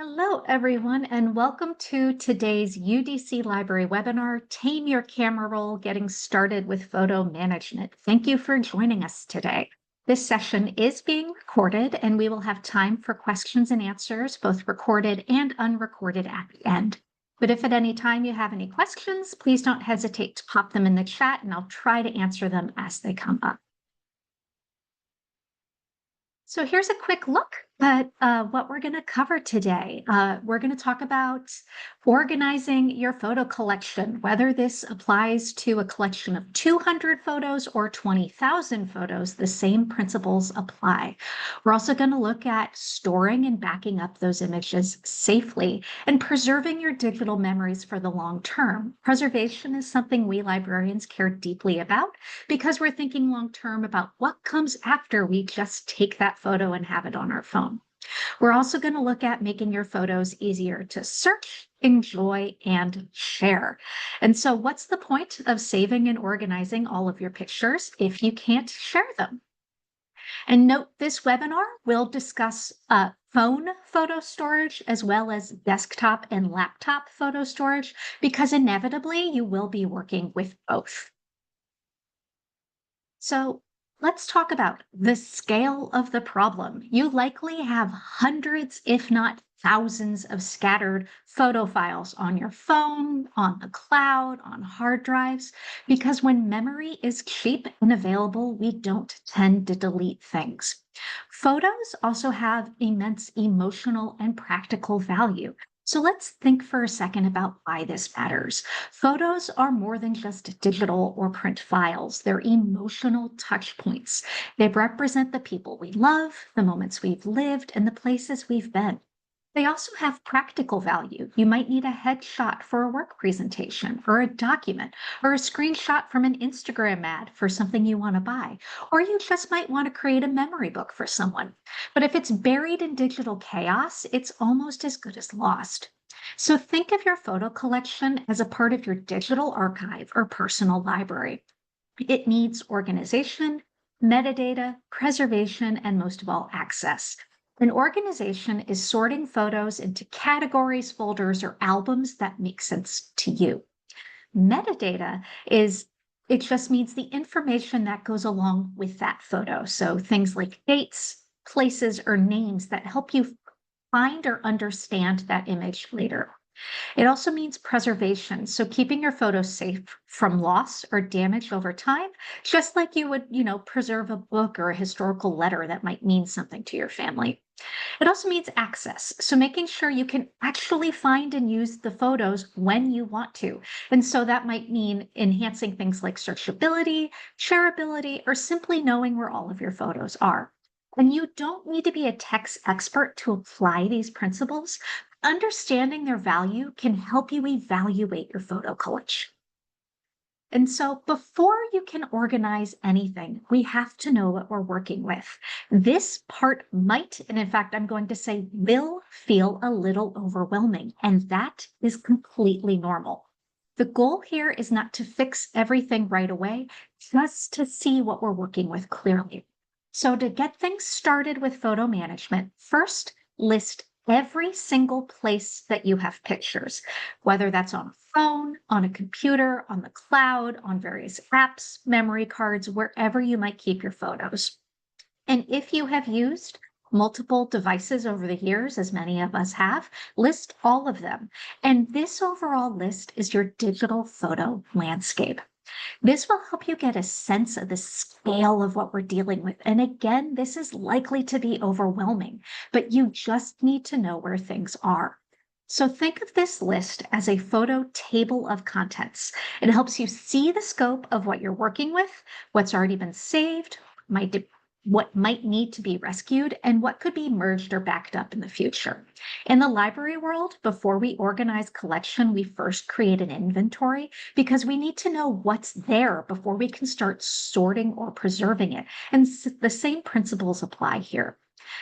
Hello, everyone, and welcome to today's UDC Library webinar, Tame Your Camera Roll, Getting Started with Photo Management. Thank you for joining us today. This session is being recorded, and we will have time for questions and answers, both recorded and unrecorded at the end. But if at any time you have any questions, please don't hesitate to pop them in the chat, and I'll try to answer them as they come up. So here's a quick look at what we're going to cover today. We're going to talk about organizing your photo collection, whether this applies to a collection of 200 photos or 20,000 photos, the same principles apply. We're also going to look at storing and backing up those images safely and preserving your digital memories for the long term. Preservation is something we librarians care deeply about because we're thinking long term about what comes after we just take that photo and have it on our phone. We're also going to look at making your photos easier to search, enjoy, and share. And so, what's the point of saving and organizing all of your pictures if you can't share them? And note this webinar will discuss phone photo storage as well as desktop and laptop photo storage because inevitably you will be working with both. So let's talk about the scale of the problem. You likely have hundreds, if not thousands, of scattered photo files on your phone, on the cloud, on hard drives, because when memory is cheap and available, we don't tend to delete things. Photos also have immense emotional and practical value. So let's think for a second about why this matters. Photos are more than just digital or print files. They're emotional touch points. They represent the people we love, the moments we've lived, and the places we've been. They also have practical value. You might need a headshot for a work presentation, or a document, or a screenshot from an Instagram ad for something you want to buy. Or you just might want to create a memory book for someone. But if it's buried in digital chaos, it's almost as good as lost. So think of your photo collection as a part of your digital archive or personal library. It needs organization, metadata, preservation, and most of all, access. An organization is sorting photos into categories, folders, or albums that make sense to you. Metadata is it just means the information that goes along with that photo. So things like dates, places, or names that help you find or understand that image later. It also means preservation, so keeping your photos safe from loss or damage over time, just like you would, preserve a book or a historical letter that might mean something to your family. It also means access, so making sure you can actually find and use the photos when you want to. And so that might mean enhancing things like searchability, shareability, or simply knowing where all of your photos are. And you don't need to be a tech expert to apply these principles. Understanding their value can help you evaluate your photo collection. And so before you can organize anything, we have to know what we're working with. This part might, and in fact, I'm going to say will feel a little overwhelming, and that is completely normal. The goal here is not to fix everything right away, just to see what we're working with clearly. So to get things started with photo management, first list every single place that you have pictures, whether that's on a phone, on a computer, on the cloud, on various apps, memory cards, wherever you might keep your photos. And if you have used multiple devices over the years, as many of us have, list all of them. And this overall list is your digital photo landscape. This will help you get a sense of the scale of what we're dealing with. And again, this is likely to be overwhelming, but you just need to know where things are. So think of this list as a photo table of contents. It helps you see the scope of what you're working with, what's already been saved, what might need to be rescued, and what could be merged or backed up in the future. In the library world, before we organize collection, we first create an inventory because we need to know what's there before we can start sorting or preserving it. And the same principles apply here.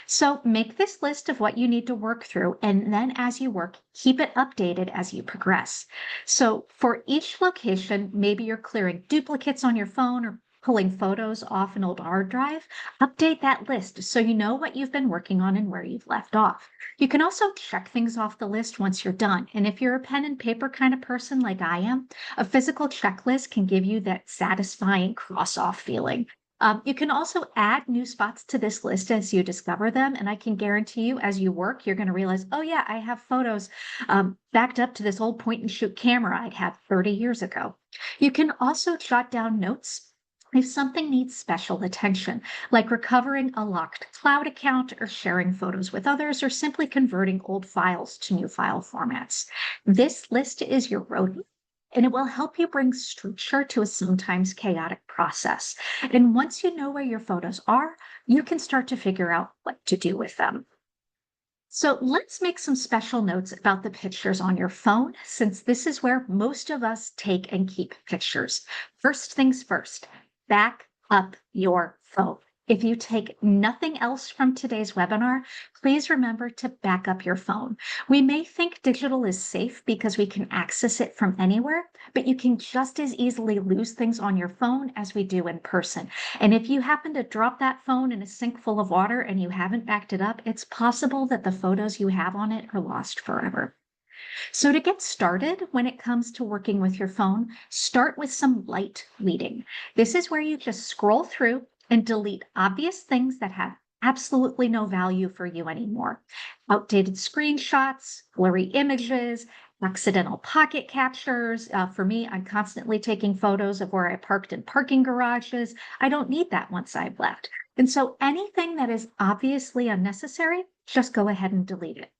So make this list of what you need to work through, and then as you work, keep it updated as you progress. So for each location, maybe you're clearing duplicates on your phone or pulling photos off an old hard drive, update that list so you know what you've been working on and where you've left off. You can also check things off the list once you're done. And if you're a pen and paper kind of person like I am, a physical checklist can give you that satisfying cross off feeling. You can also add new spots to this list as you discover them. And I can guarantee you, as you work, you're going to realize, oh, yeah, I have photos backed up to this old point and shoot camera I'd had 30 years ago. You can also jot down notes if something needs special attention, like recovering a locked cloud account or sharing photos with others, or simply converting old files to new file formats. This list is your roadmap, and it will help you bring structure to a sometimes chaotic process. And once you know where your photos are, you can start to figure out what to do with them. So let's make some special notes about the pictures on your phone, since this is where most of us take and keep pictures. First things first, back up your phone. If you take nothing else from today's webinar, please remember to back up your phone. We may think digital is safe because we can access it from anywhere, but you can just as easily lose things on your phone as we do in person. And if you happen to drop that phone in a sink full of water and you haven't backed it up, it's possible that the photos you have on it are lost forever. So to get started, when it comes to working with your phone, start with some light weeding. This is where you just scroll through and delete obvious things that have absolutely no value for you anymore. Outdated screenshots, blurry images, accidental pocket captures. For me, I'm constantly taking photos of where I parked in parking garages. I don't need that once I've left. And so anything that is obviously unnecessary, just go ahead and delete it.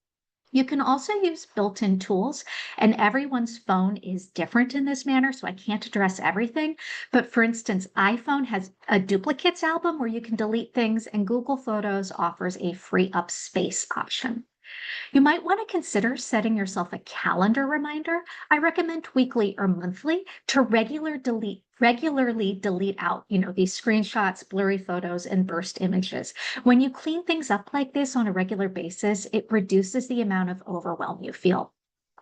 You can also use built-in tools, and everyone's phone is different in this manner, so I can't address everything. But for instance, iPhone has a duplicates album where you can delete things, and Google Photos offers a free up space option. You might want to consider setting yourself a calendar reminder. I recommend weekly or monthly to regularly delete out, these screenshots, blurry photos, and burst images. When you clean things up like this on a regular basis, it reduces the amount of overwhelm you feel.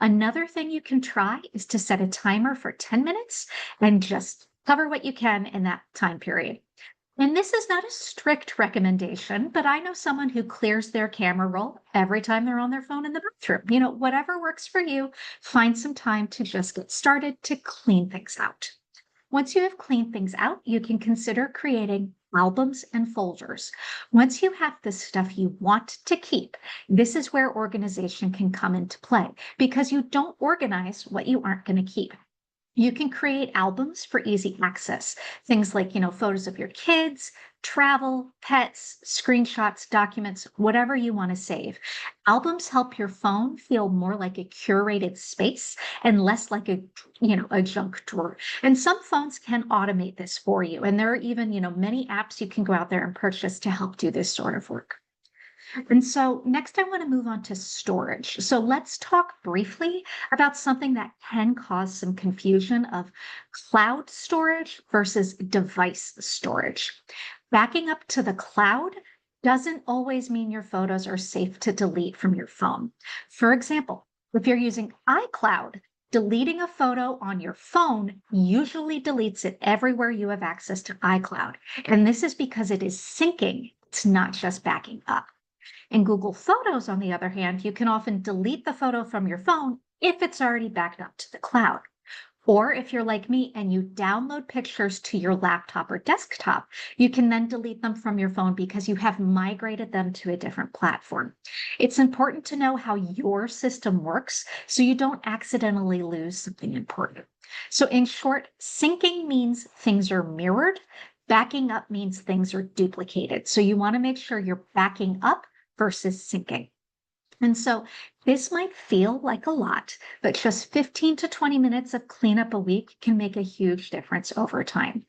Another thing you can try is to set a timer for 10 minutes and just cover what you can in that time period. And this is not a strict recommendation, but I know someone who clears their camera roll every time they're on their phone in the bathroom. Whatever works for you, find some time to just get started to clean things out. Once you have cleaned things out, you can consider creating albums and folders. Once you have the stuff you want to keep, this is where organization can come into play because you don't organize what you aren't going to keep. You can create albums for easy access. Things like, photos of your kids, travel, pets, screenshots, documents, whatever you want to save. Albums help your phone feel more like a curated space and less like a junk drawer. And some phones can automate this for you. And there are even, many apps you can go out there and purchase to help do this sort of work. And so next I want to move on to storage. So let's talk briefly about something that can cause some confusion of cloud storage versus device storage. Backing up to the cloud doesn't always mean your photos are safe to delete from your phone. For example, if you're using iCloud, deleting a photo on your phone usually deletes it everywhere you have access to iCloud. And this is because it is syncing, it's not just backing up. In Google Photos, on the other hand, you can often delete the photo from your phone if it's already backed up to the cloud. Or if you're like me and you download pictures to your laptop or desktop, you can then delete them from your phone because you have migrated them to a different platform. It's important to know how your system works so you don't accidentally lose something important. So in short, syncing means things are mirrored. Backing up means things are duplicated. So you want to make sure you're backing up versus syncing. And so this might feel like a lot, but just 15 to 20 minutes of cleanup a week can make a huge difference over time.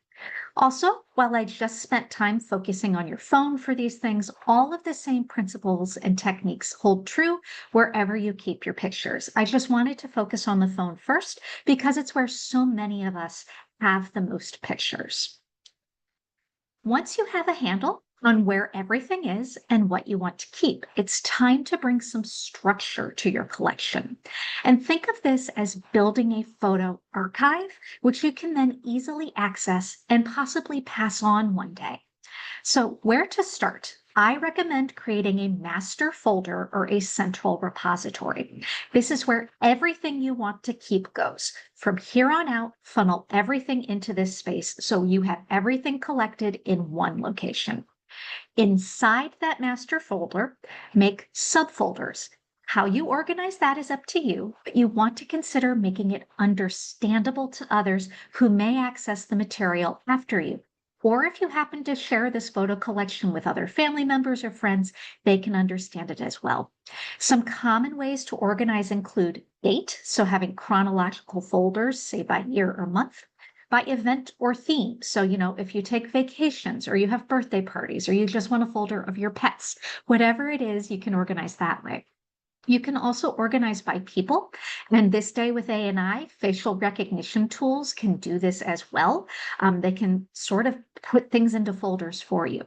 Also, while I just spent time focusing on your phone for these things, all of the same principles and techniques hold true wherever you keep your pictures. I just wanted to focus on the phone first because it's where so many of us have the most pictures. Once you have a handle on where everything is and what you want to keep. It's time to bring some structure to your collection. And think of this as building a photo archive, which you can then easily access and possibly pass on one day. So, where to start? I recommend creating a master folder or a central repository. This is where everything you want to keep goes. From here on out, funnel everything into this space so you have everything collected in one location. Inside that master folder, make subfolders. How you organize that is up to you, but you want to consider making it understandable to others who may access the material after you. Or if you happen to share this photo collection with other family members or friends, they can understand it as well. Some common ways to organize include date, so having chronological folders, say by year or month, by event or theme. So, if you take vacations or you have birthday parties or you just want a folder of your pets, whatever it is, you can organize that way. You can also organize by people. And this day with AI, facial recognition tools can do this as well. They can sort of put things into folders for you.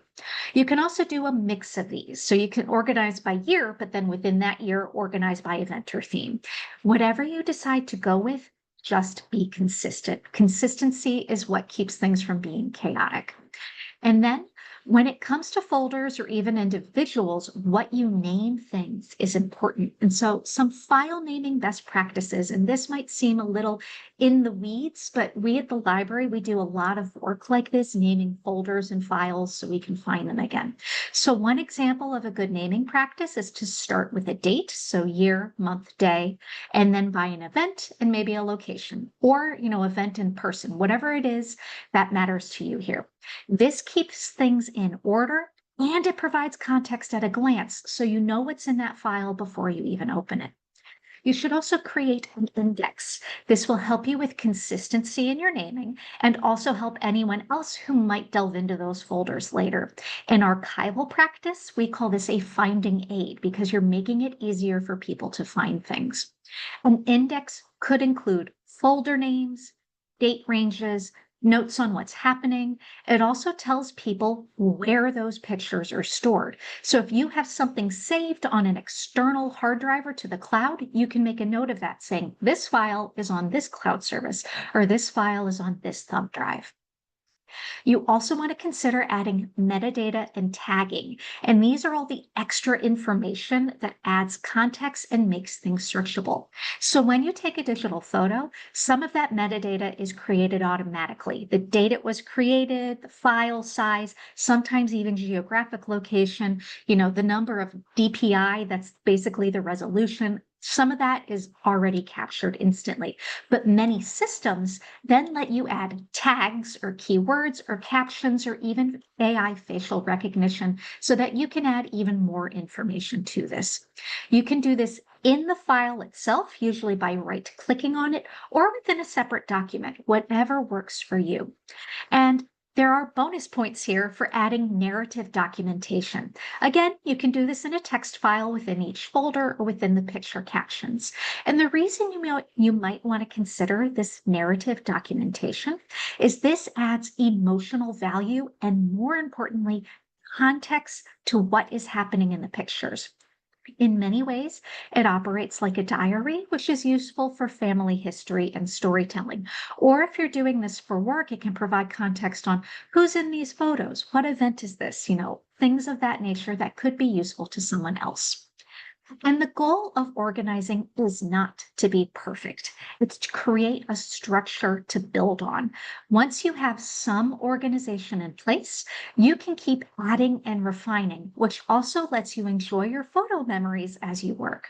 You can also do a mix of these. So you can organize by year, but then within that year, organize by event or theme. Whatever you decide to go with, just be consistent. Consistency is what keeps things from being chaotic. And then when it comes to folders or even individuals, what you name things is important. And so some file naming best practices, and this might seem a little in the weeds, but we at the library, we do a lot of work like this, naming folders and files so we can find them again. So one example of a good naming practice is to start with a date, so year, month, day, and then by an event and maybe a location or, event in person, whatever it is that matters to you here. This keeps things in order and it provides context at a glance so you know what's in that file before you even open it. You should also create an index. This will help you with consistency in your naming and also help anyone else who might delve into those folders later. In archival practice, we call this a finding aid because you're making it easier for people to find things. An index could include folder names, date ranges, notes on what's happening. It also tells people where those pictures are stored. So if you have something saved on an external hard drive or to the cloud, you can make a note of that saying, this file is on this cloud service, or this file is on this thumb drive. You also want to consider adding metadata and tagging. And these are all the extra information that adds context and makes things searchable. So when you take a digital photo, some of that metadata is created automatically. The date it was created, the file size, sometimes even geographic location, the number of DPI, that's basically the resolution. Some of that is already captured instantly, but many systems then let you add tags or keywords or captions or even AI facial recognition so that you can add even more information to this. You can do this in the file itself, usually by right-clicking on it or within a separate document, whatever works for you. And there are bonus points here for adding narrative documentation. Again, you can do this in a text file within each folder or within the picture captions. And the reason you might want to consider this narrative documentation is this adds emotional value and, more importantly, context to what is happening in the pictures. In many ways, it operates like a diary, which is useful for family history and storytelling. Or if you're doing this for work, it can provide context on who's in these photos, what event is this, things of that nature that could be useful to someone else. And the goal of organizing is not to be perfect. It's to create a structure to build on. Once you have some organization in place, you can keep adding and refining, which also lets you enjoy your photo memories as you work.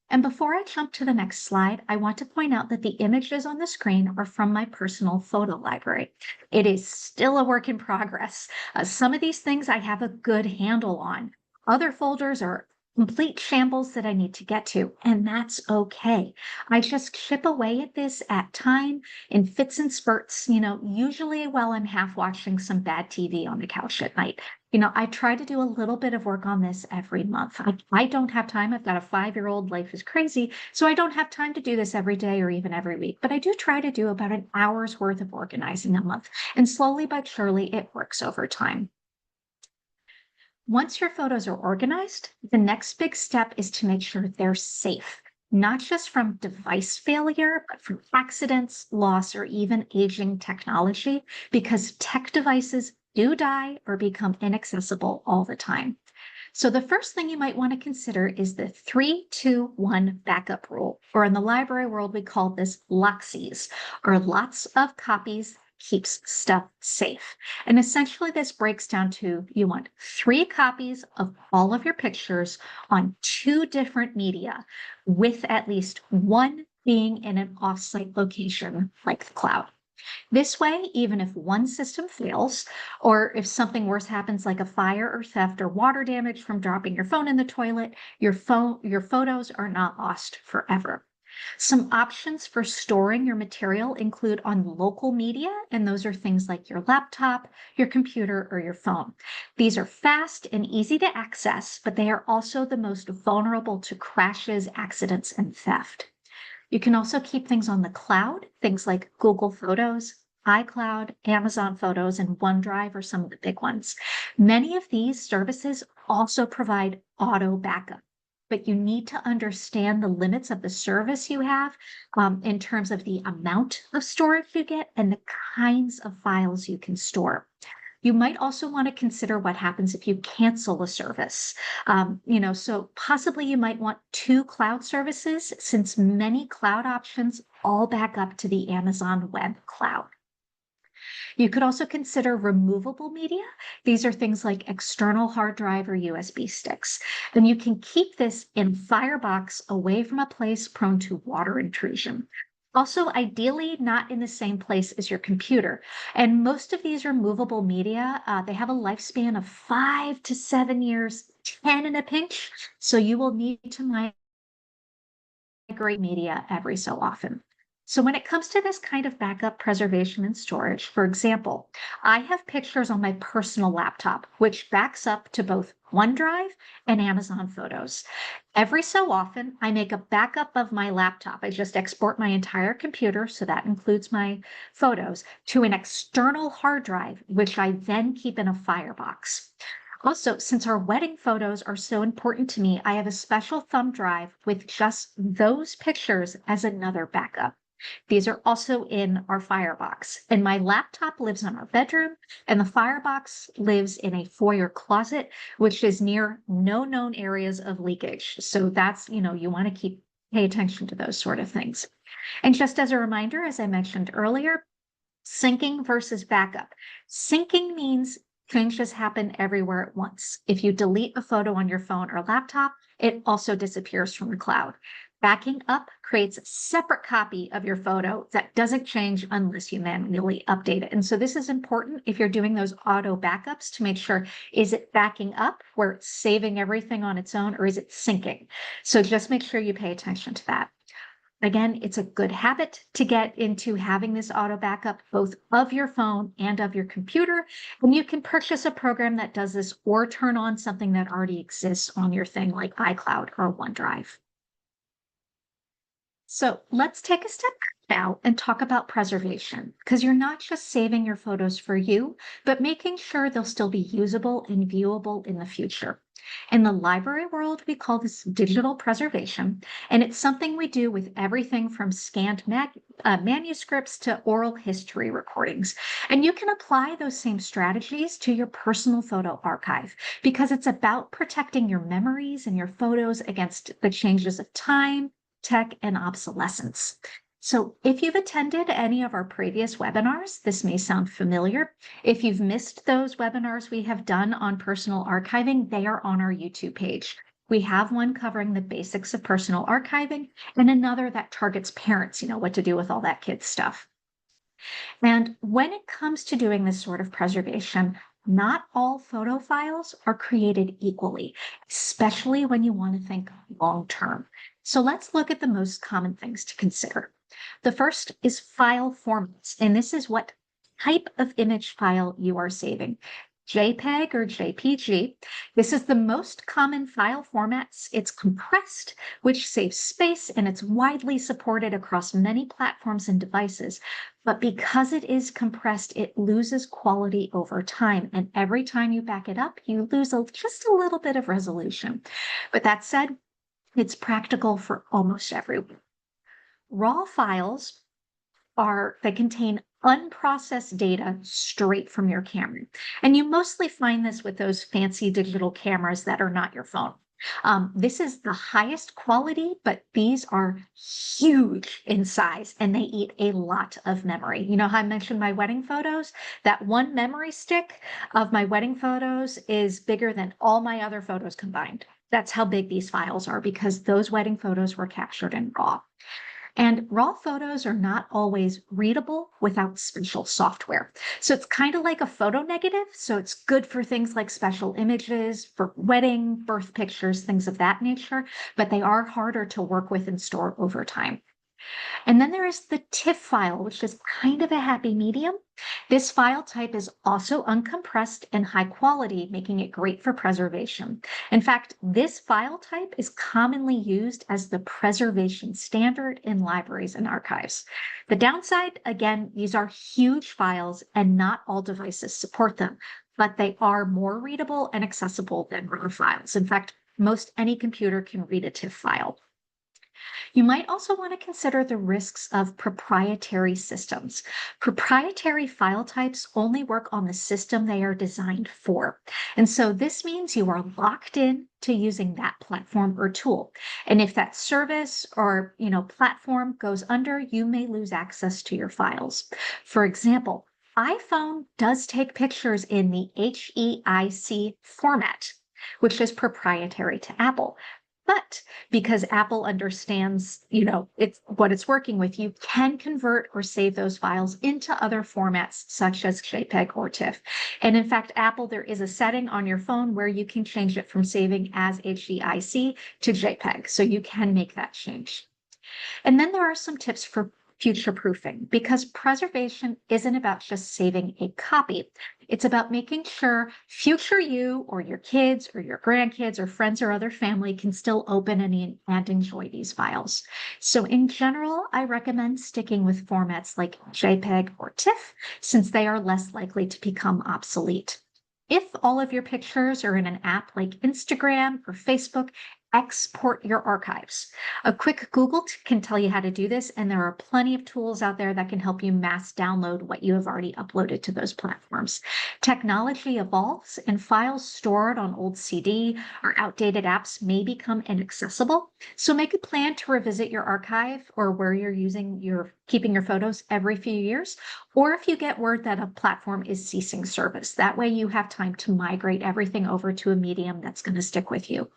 And before I jump to the next slide, I want to point out that the images on the screen are from my personal photo library. It is still a work in progress. Some of these things I have a good handle on. Other folders are complete shambles that I need to get to, and that's okay. I just chip away at this at time in fits and spurts, usually while I'm half watching some bad TV on the couch at night. I try to do a little bit of work on this every month. I don't have time. I've got a 5-year-old. Life is crazy. So I don't have time to do this every day or even every week. But I do try to do about an hour's worth of organizing a month. And slowly but surely, it works over time. Once your photos are organized, the next big step is to make sure they're safe, not just from device failure, but from accidents, loss, or even aging technology, because tech devices do die or become inaccessible all the time. So the first thing you might want to consider is the 3-2-1 backup rule, or in the library world, we call this LOTSIs, or lots of copies keeps stuff safe. And essentially this breaks down to you want 3 copies of all of your pictures on 2 different media, with at least one being in an offsite location like the cloud. This way, even if one system fails, or if something worse happens like a fire or theft or water damage from dropping your phone in the toilet, your photos are not lost forever. Some options for storing your material include on local media, and those are things like your laptop, your computer, or your phone. These are fast and easy to access, but they are also the most vulnerable to crashes, accidents, and theft. You can also keep things on the cloud, things like Google Photos, iCloud, Amazon Photos, and OneDrive are some of the big ones. Many of these services also provide auto backup, but you need to understand the limits of the service you have in terms of the amount of storage you get and the kinds of files you can store. You might also want to consider what happens if you cancel a service. So possibly you might want 2 cloud services, since many cloud options all back up to the Amazon Web Cloud. You could also consider removable media. These are things like external hard drive or USB sticks. Then you can keep this in Firebox away from a place prone to water intrusion. Also, ideally, not in the same place as your computer. And most of these removable media, they have a lifespan of 5 to 7 years, 10 in a pinch. So you will need to migrate media every so often. So when it comes to this kind of backup, preservation, and storage, for example, I have pictures on my personal laptop, which backs up to both OneDrive and Amazon Photos. Every so often, I make a backup of my laptop. I just export my entire computer, so that includes my photos, to an external hard drive, which I then keep in a Firebox. Also, since our wedding photos are so important to me, I have a special thumb drive with just those pictures as another backup. These are also in our Firebox, and my laptop lives in our bedroom, and the Firebox lives in a foyer closet, which is near no known areas of leakage. So that's, you want to pay attention to those sort of things. And just as a reminder, as I mentioned earlier, syncing versus backup. Syncing means changes happen everywhere at once. If you delete a photo on your phone or laptop, it also disappears from the cloud. Backing up creates a separate copy of your photo that doesn't change unless you manually update it. And so this is important if you're doing those auto backups to make sure, is it backing up where it's saving everything on its own, or is it syncing? So just make sure you pay attention to that. Again, it's a good habit to get into having this auto backup both of your phone and of your computer. And you can purchase a program that does this or turn on something that already exists on your thing like iCloud or OneDrive. So let's take a step back now and talk about preservation, because you're not just saving your photos for you, but making sure they'll still be usable and viewable in the future. In the library world, we call this digital preservation, and it's something we do with everything from scanned manuscripts to oral history recordings. And you can apply those same strategies to your personal photo archive, because it's about protecting your memories and your photos against the changes of time, tech, and obsolescence. So if you've attended any of our previous webinars, this may sound familiar. If you've missed those webinars we have done on personal archiving, they are on our YouTube page. We have one covering the basics of personal archiving and another that targets parents, what to do with all that kid stuff. And when it comes to doing this sort of preservation, not all photo files are created equally, especially when you want to think long term. So let's look at the most common things to consider. The first is file formats, and this is what type of image file you are saving. JPEG or JPG. This is the most common file formats. It's compressed, which saves space, and it's widely supported across many platforms and devices. But because it is compressed, it loses quality over time. And every time you back it up, you lose just a little bit of resolution. But that said, it's practical for almost everyone. Raw files they contain unprocessed data straight from your camera. And you mostly find this with those fancy digital cameras that are not your phone. This is the highest quality, but these are huge in size and they eat a lot of memory. You know how I mentioned my wedding photos? That one memory stick of my wedding photos is bigger than all my other photos combined. That's how big these files are because those wedding photos were captured in RAW. And raw photos are not always readable without special software. So it's kind of like a photo negative. So it's good for things like special images, for wedding, birth pictures, things of that nature, but they are harder to work with and store over time. And then there is the TIFF file, which is kind of a happy medium. This file type is also uncompressed and high quality, making it great for preservation. In fact, this file type is commonly used as the preservation standard in libraries and archives. The downside, again, these are huge files and not all devices support them, but they are more readable and accessible than RAW files. In fact, most any computer can read a TIFF file. You might also want to consider the risks of proprietary systems. Proprietary file types only work on the system they are designed for. And so this means you are locked in to using that platform or tool. And if that service or platform goes under, you may lose access to your files. For example, iPhone does take pictures in the HEIC format, which is proprietary to Apple. But because Apple understands, it's what it's working with, you can convert or save those files into other formats such as JPEG or TIFF. And in fact, Apple, there is a setting on your phone where you can change it from saving as HEIC to JPEG. So you can make that change. And then there are some tips for future proofing because preservation isn't about just saving a copy. It's about making sure future you or your kids or your grandkids or friends or other family can still open and enjoy these files. So in general, I recommend sticking with formats like JPEG or TIFF since they are less likely to become obsolete. If all of your pictures are in an app like Instagram or Facebook, export your archives. A quick Google can tell you how to do this, and there are plenty of tools out there that can help you mass download what you have already uploaded to those platforms. Technology evolves, and files stored on old CD or outdated apps may become inaccessible. So make a plan to revisit your archive or where you're keeping your photos every few years, or if you get word that a platform is ceasing service. That way you have time to migrate everything over to a medium that's going to stick with you.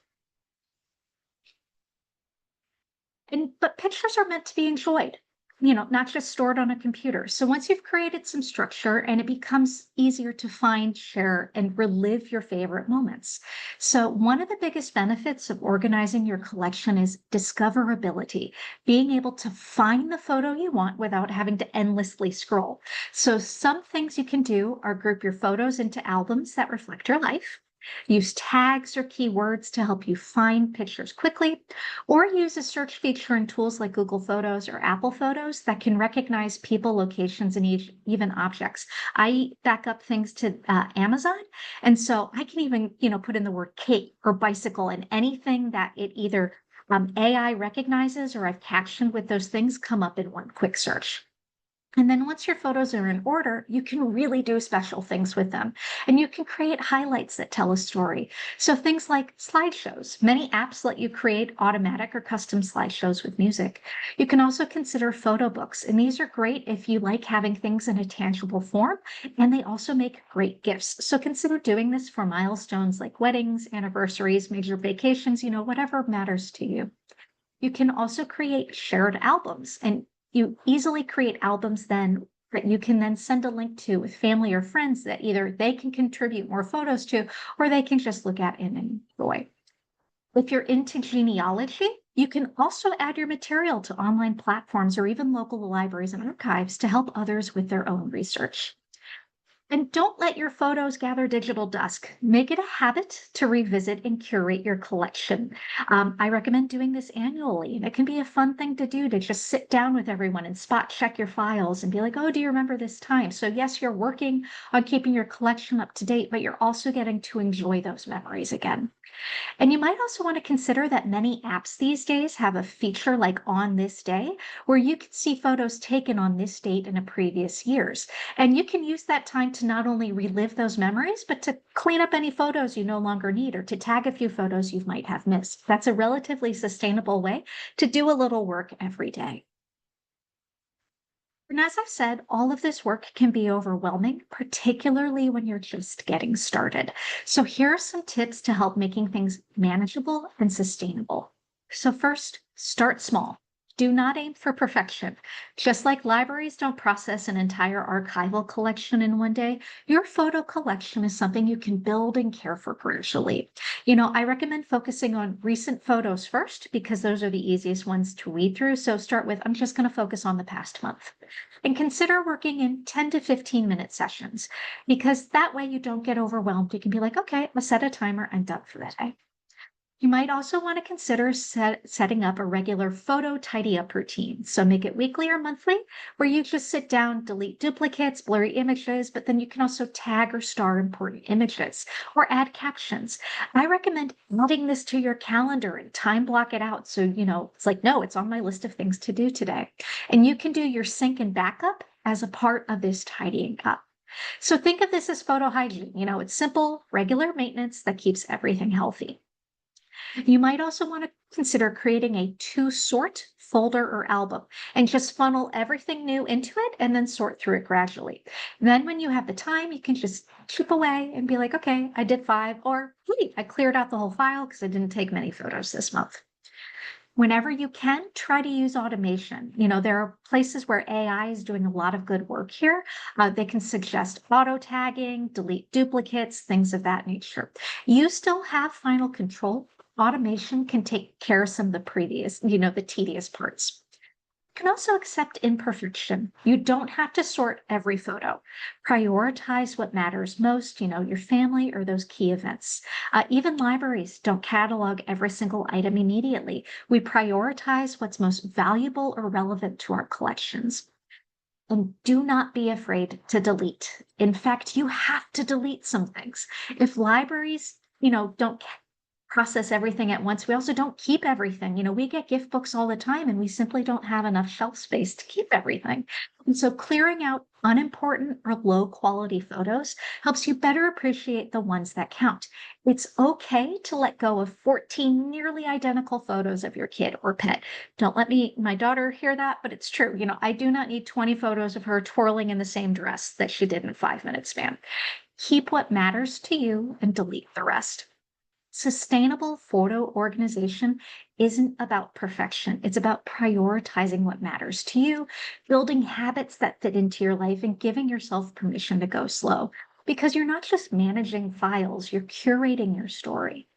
But pictures are meant to be enjoyed, not just stored on a computer. So once you've created some structure and it becomes easier to find, share, and relive your favorite moments. So one of the biggest benefits of organizing your collection is discoverability, being able to find the photo you want without having to endlessly scroll. So some things you can do are group your photos into albums that reflect your life. Use tags or keywords to help you find pictures quickly, or use a search feature in tools like Google Photos or Apple Photos that can recognize people, locations, and even objects. I back up things to Amazon, and so I can even, put in the word cake or bicycle, and anything that it either AI recognizes or I've captioned with those things come up in one quick search. And then once your photos are in order, you can really do special things with them. And you can create highlights that tell a story. So things like slideshows. Many apps let you create automatic or custom slideshows with music. You can also consider photo books. And these are great if you like having things in a tangible form. And they also make great gifts. So consider doing this for milestones like weddings, anniversaries, major vacations, whatever matters to you. You can also create shared albums, and you easily create albums then that you can then send a link to with family or friends that either they can contribute more photos to, or they can just look at and enjoy. If you're into genealogy, you can also add your material to online platforms or even local libraries and archives to help others with their own research. And don't let your photos gather digital dust. Make it a habit to revisit and curate your collection. I recommend doing this annually, and it can be a fun thing to do to just sit down with everyone and spot check your files and be like, oh, do you remember this time? So, yes, you're working on keeping your collection up to date, but you're also getting to enjoy those memories again. And you might also want to consider that many apps these days have a feature like on this day, where you can see photos taken on this date in a previous years. And you can use that time to not only relive those memories, but to clean up any photos you no longer need or to tag a few photos you might have missed. That's a relatively sustainable way to do a little work every day. And as I've said, all of this work can be overwhelming, particularly when you're just getting started. So here are some tips to help making things manageable and sustainable. So first, start small. Do not aim for perfection. Just like libraries don't process an entire archival collection in one day, your photo collection is something you can build and care for gradually. I recommend focusing on recent photos first because those are the easiest ones to read through. So start with, I'm just going to focus on the past month. And consider working in 10 to 15-minute sessions because that way you don't get overwhelmed. You can be like, okay, I'll set a timer and done for the day. You might also want to consider setting up a regular photo tidy up routine. So make it weekly or monthly, where you just sit down, delete duplicates, blurry images, but then you can also tag or star important images or add captions. I recommend adding this to your calendar and time block it out. So, it's like, no, it's on my list of things to do today. And you can do your sync and backup as a part of this tidying up. So think of this as photo hygiene. It's simple, regular maintenance that keeps everything healthy. You might also want to consider creating a to sort folder or album and just funnel everything new into it and then sort through it gradually. Then, when you have the time, you can just chip away and be like, okay, I did 5, or hey, I cleared out the whole file because I didn't take many photos this month. Whenever you can, try to use automation. There are places where AI is doing a lot of good work here. They can suggest auto tagging, delete duplicates, things of that nature. You still have final control. Automation can take care of some of the the tedious parts. You can also accept imperfection. You don't have to sort every photo. Prioritize what matters most, your family or those key events. Even libraries don't catalog every single item immediately. We prioritize what's most valuable or relevant to our collections. And do not be afraid to delete. In fact, you have to delete some things. If libraries, don't process everything at once. We also don't keep everything. We get gift books all the time and we simply don't have enough shelf space to keep everything. And so clearing out unimportant or low quality photos helps you better appreciate the ones that count. It's okay to let go of 14 nearly identical photos of your kid or pet. Don't let my daughter hear that, but it's true. I do not need 20 photos of her twirling in the same dress that she did in a 5-minute span. Keep what matters to you and delete the rest. Sustainable photo organization isn't about perfection. It's about prioritizing what matters to you, building habits that fit into your life, and giving yourself permission to go slow. Because you're not just managing files, you're curating your story.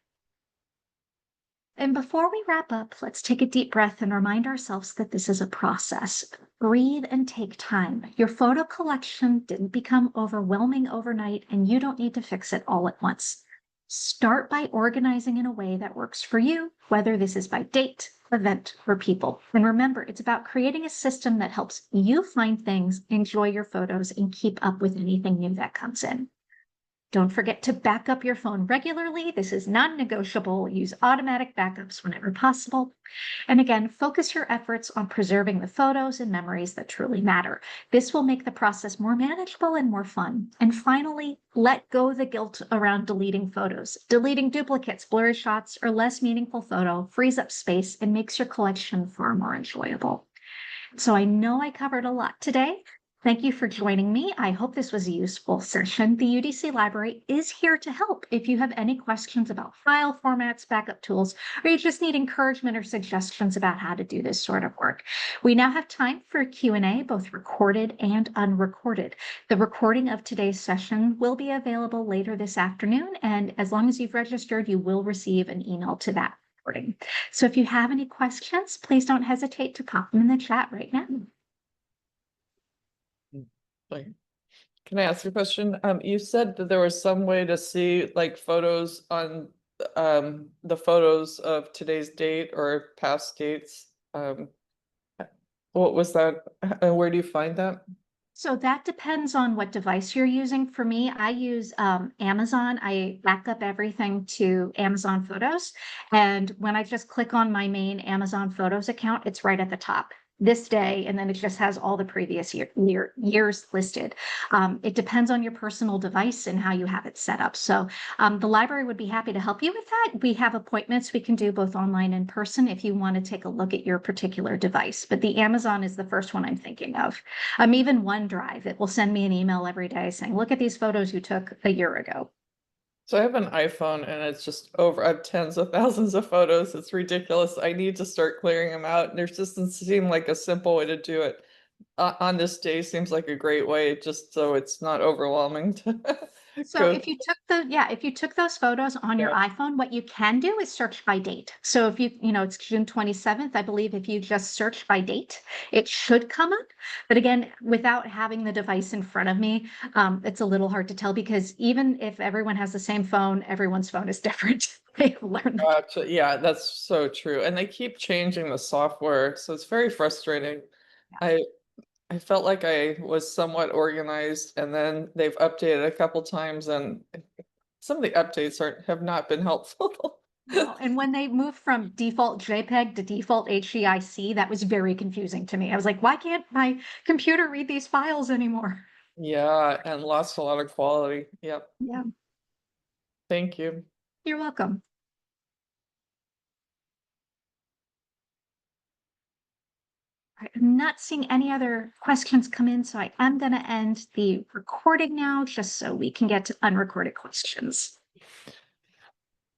And before we wrap up, let's take a deep breath and remind ourselves that this is a process. Breathe and take time. Your photo collection didn't become overwhelming overnight, and you don't need to fix it all at once. Start by organizing in a way that works for you, whether this is by date, event, or people. And remember, it's about creating a system that helps you find things, enjoy your photos, and keep up with anything new that comes in. Don't forget to back up your phone regularly. This is non-negotiable. Use automatic backups whenever possible. And again, focus your efforts on preserving the photos and memories that truly matter. This will make the process more manageable and more fun. And finally, let go the guilt around deleting photos. Deleting duplicates, blurry shots, or less meaningful photo frees up space and makes your collection far more enjoyable. So I know I covered a lot today. Thank you for joining me. I hope this was a useful session. The UDC Library is here to help if you have any questions about file formats, backup tools, or you just need encouragement or suggestions about how to do this sort of work. We now have time for Q&A, both recorded and unrecorded. The recording of today's session will be available later this afternoon, and as long as you've registered, you will receive an email to that recording. So if you have any questions, please don't hesitate to pop them in the chat right now. Right. Can I ask you a question? You said that there was some way to see like photos on the photos of today's date or past dates. What was that? Where do you find that? So that depends on what device you're using. For me, I use Amazon. I back up everything to Amazon Photos. And when I just click on my main Amazon Photos account, it's right at the top. This day, and then it just has all the previous years listed. It depends on your personal device and how you have it set up. So the library would be happy to help you with that. We have appointments we can do both online and in person if you want to take a look at your particular device. But the Amazon is the first one I'm thinking of. Even OneDrive, it will send me an email every day saying, look at these photos you took a year ago. So I have an iPhone and it's just over, I have tens of thousands of photos. It's ridiculous. I need to start clearing them out. And there just doesn't seem like a simple way to do it. On this day seems like a great way, just so it's not overwhelming to So go. if you took if you took those photos on your Yeah. iPhone, what you can do is search by date. So if it's June 27th, I believe if you just search by date, it should come up. But again, without having the device in front of me, it's a little hard to tell because even if everyone has the same phone, everyone's phone is different. They've learned that. Gotcha. Yeah, that's so true. And they keep changing the software, so it's very frustrating. I I felt like I was somewhat organized, and then they've updated a couple times, and some of the updates have not been helpful. No, and when they moved from default JPEG to default HEIC, that was very confusing to me. I was like, why can't my computer read these files anymore? Yeah, and lost a lot of quality. Yep. Yeah, Thank you. you're welcome. I'm not seeing any other questions come in, so I am going to end the recording now just so we can get to unrecorded questions.